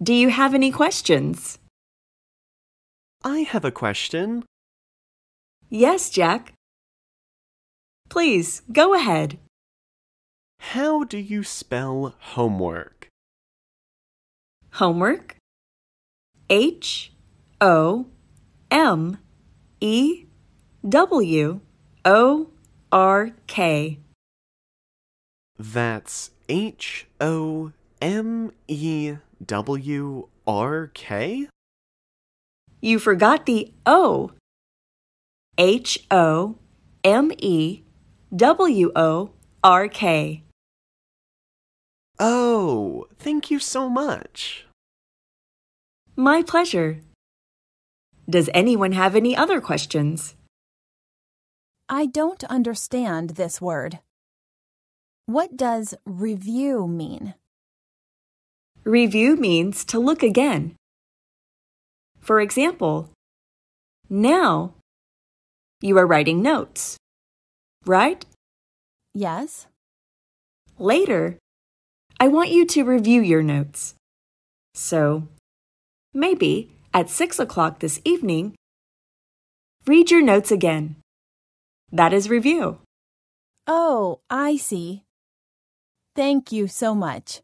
Do you have any questions? I have a question. Yes, Jack. Please, go ahead. How do you spell homework? Homework? Homework. That's Homework? You forgot the O. Homework. Oh, thank you so much. My pleasure. Does anyone have any other questions? I don't understand this word. What does review mean? Review means to look again. For example, now you are writing notes, right? Yes. Later, I want you to review your notes. So, maybe at 6 o'clock this evening, read your notes again. That is review. Oh, I see. Thank you so much.